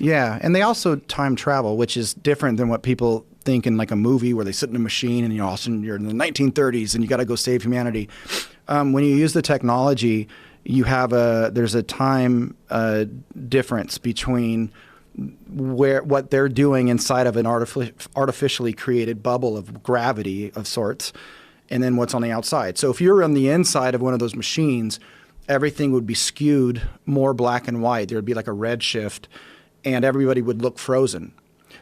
Yeah, and they also time travel, which is different than what people think in like a movie where they sit in a machine and all of a sudden you're in the 1930s and you got to go save humanity. When you use the technology, there's a time difference between what they're doing inside of an artificially created bubble of gravity of sorts, and then what's on the outside. So if you're on the inside of one of those machines, everything would be skewed more black and white. There would be like a red shift, and everybody would look frozen.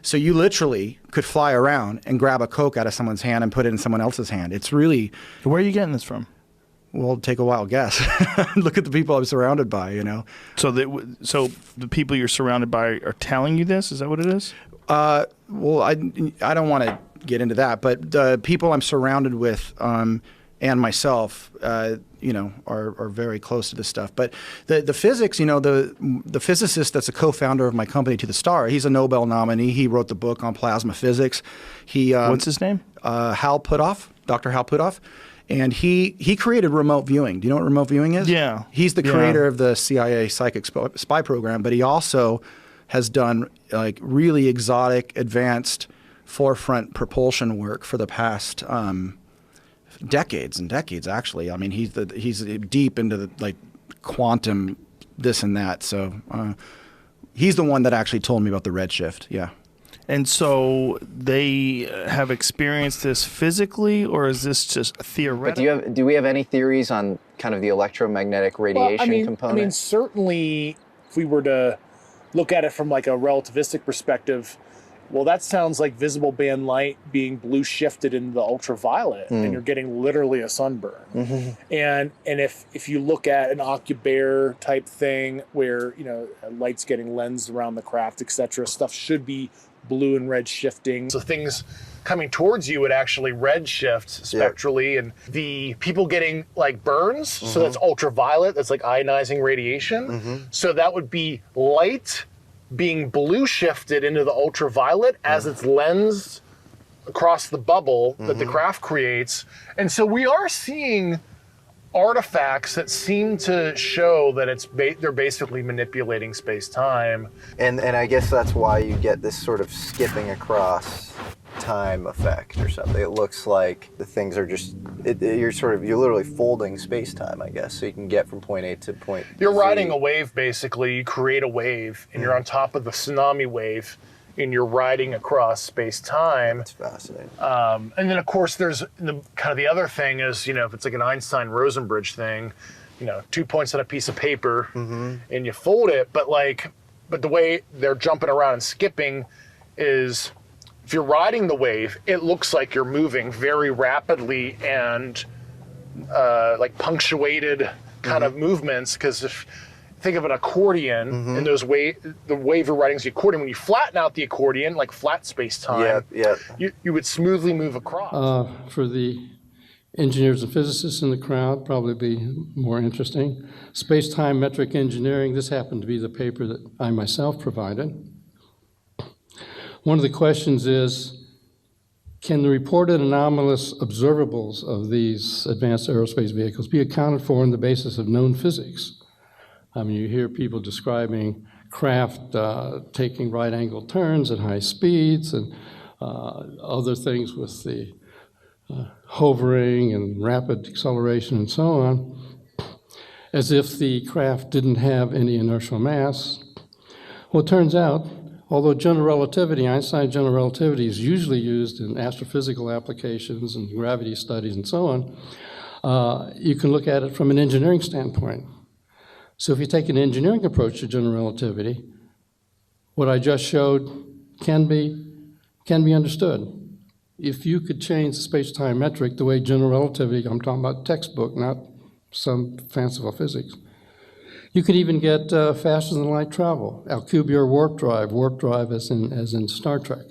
So you literally could fly around and grab a Coke out of someone's hand and put it in someone else's hand. It's really... Where are you getting this from? Well, take a wild guess. Look at the people I'm surrounded by, you know. So the people you're surrounded by are telling you this? Is that what it is? Well, I don't want to get into that, but the people I'm surrounded with and myself, you know, are very close to this stuff. But the physics, you know, the physicist that's a co-founder of my company, To the Star, he's a Nobel nominee. He wrote the book on plasma physics. What's his name? Hal Puthoff, Dr. Hal Puthoff. And he created remote viewing. Do you know what remote viewing is? Yeah. He's the creator of the CIA psychic spy program, but he also has done like really exotic, advanced, forefront propulsion work for the past decades and decades. Actually, I mean, he's deep into the like quantum this and that. So he's the one that actually told me about the redshift. Yeah. And so they have experienced this physically, or is this just theoretical? But do we have any theories on kind of the electromagnetic radiation component? I mean, certainly, if we were to look at it from like a relativistic perspective, well, that sounds like visible band light being blue shifted into the ultraviolet, and you're getting literally a sunburn. Mm-hmm. And if you look at an Occubear type thing where, you know, light's getting lensed around the craft, etc., stuff should be blue and red shifting. So things coming towards you would actually red shift spectrally, and the people getting like burns, so that's ultraviolet, that's like ionizing radiation. So that would be light being blue shifted into the ultraviolet as it's lensed across the bubble that the craft creates. And so we are seeing artifacts that seem to show that they're basically manipulating space-time. And I guess that's why you get this sort of skipping across time effect or something. It looks like the things are just, you're literally folding space-time, I guess, so you can get from point A to point Z. You're riding a wave, basically. You create a wave, and you're on top of the tsunami wave, and you're riding across space-time. That's fascinating. And then, of course, there's the other thing is, you know, if it's like an Einstein-Rosenbridge thing, you know, 2 points on a piece of paper, and you fold it, but the way they're jumping around and skipping is, if you're riding the wave, it looks like you're moving very rapidly and like punctuated kind of movements, because if think of an accordion, and the wave you're riding is the accordion. When you flatten out the accordion, like flat space-time, you would smoothly move across. For the engineers and physicists in the crowd, probably be more interesting. Space-time metric engineering, this happened to be the paper that I myself provided. One of the questions is, can the reported anomalous observables of these advanced aerospace vehicles be accounted for on the basis of known physics? I mean, you hear people describing craft taking right-angle turns at high speeds and other things with the hovering and rapid acceleration and so on, as if the craft didn't have any inertial mass. Well, it turns out, although general relativity, Einstein's general relativity, is usually used in astrophysical applications and gravity studies and so on, you can look at it from an engineering standpoint. So if you take an engineering approach to general relativity, what I just showed can be understood. If you could change the space-time metric the way general relativity, I'm talking about textbook, not some fanciful physics, you could even get faster than light travel. Alcubierre warp drive as in Star Trek.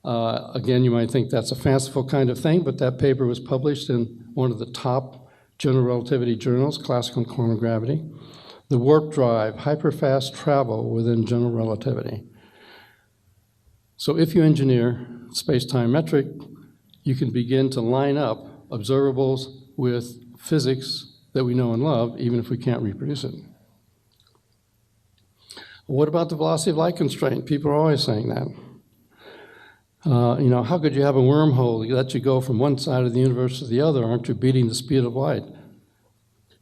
Again, you might think that's a fanciful kind of thing, but that paper was published in one of the top general relativity journals, Classical and Quantum Gravity. The warp drive, hyperfast travel within general relativity. So if you engineer space-time metric, you can begin to line up observables with physics that we know and love, even if we can't reproduce it. What about the velocity of light constraint? People are always saying that. How could you have a wormhole that lets you go from one side of the universe to the other? Aren't you beating the speed of light?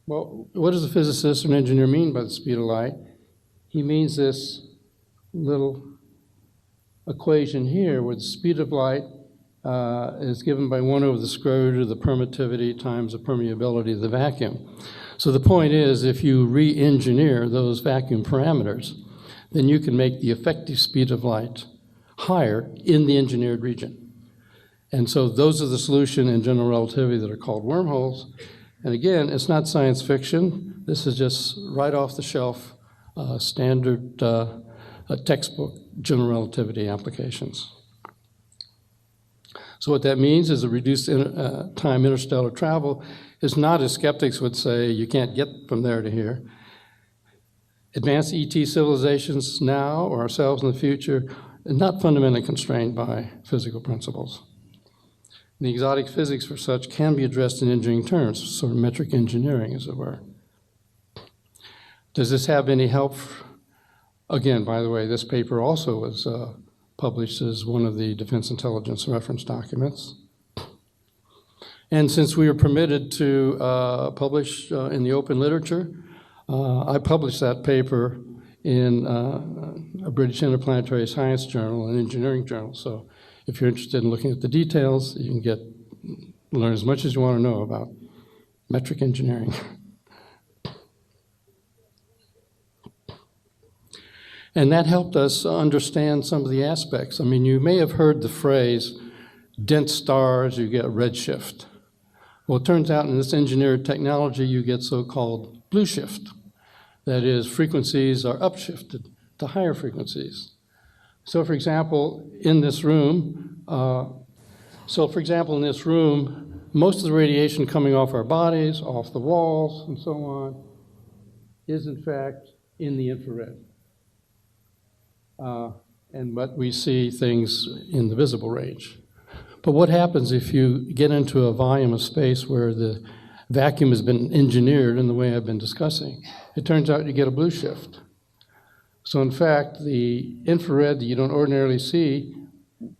Well, what does a physicist or an engineer mean by the speed of light? He means this little equation here where the speed of light is given by 1 over the square root of the permittivity times the permeability of the vacuum. So the point is, if you re-engineer those vacuum parameters, then you can make the effective speed of light higher in the engineered region. And so those are the solution in general relativity that are called wormholes. And again, it's not science fiction. This is just right off the shelf, standard textbook general relativity applications. So what that means is a reduced time interstellar travel is not, as skeptics would say, you can't get from there to here. Advanced ET civilizations now or ourselves in the future are not fundamentally constrained by physical principles. The exotic physics for such can be addressed in engineering terms, sort of metric engineering, as it were. Does this have any help? Again, by the way, this paper also was published as one of the Defense Intelligence reference documents. And since we are permitted to publish in the open literature, I published that paper in a British Interplanetary Science Journal, an engineering journal. So if you're interested in looking at the details, you can learn as much as you want to know about metric engineering. And that helped us understand some of the aspects. I mean, you may have heard the phrase, dense stars, you get redshift. Well, it turns out in this engineered technology, you get so-called blue shift. That is, frequencies are upshifted to higher frequencies. So for example, in this room, most of the radiation coming off our bodies, off the walls, and so on, is in fact in the infrared. But we see things in the visible range. But what happens if you get into a volume of space where the vacuum has been engineered in the way I've been discussing? It turns out you get a blue shift. So in fact, the infrared that you don't ordinarily see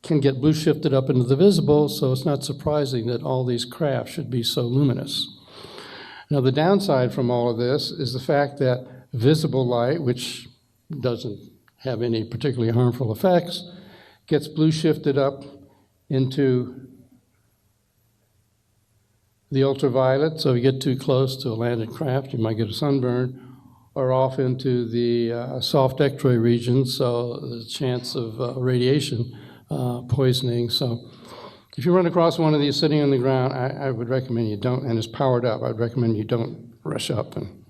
can get blue shifted up into the visible, so it's not surprising that all these craft should be so luminous. Now the downside from all of this is the fact that visible light, which doesn't have any particularly harmful effects, gets blue shifted up into the ultraviolet, so if you get too close to a landed craft, you might get a sunburn, or off into the soft X-ray region, so the chance of radiation poisoning. So if you run across one of these sitting on the ground, I would recommend you don't, and it's powered up, I'd recommend you don't rush up and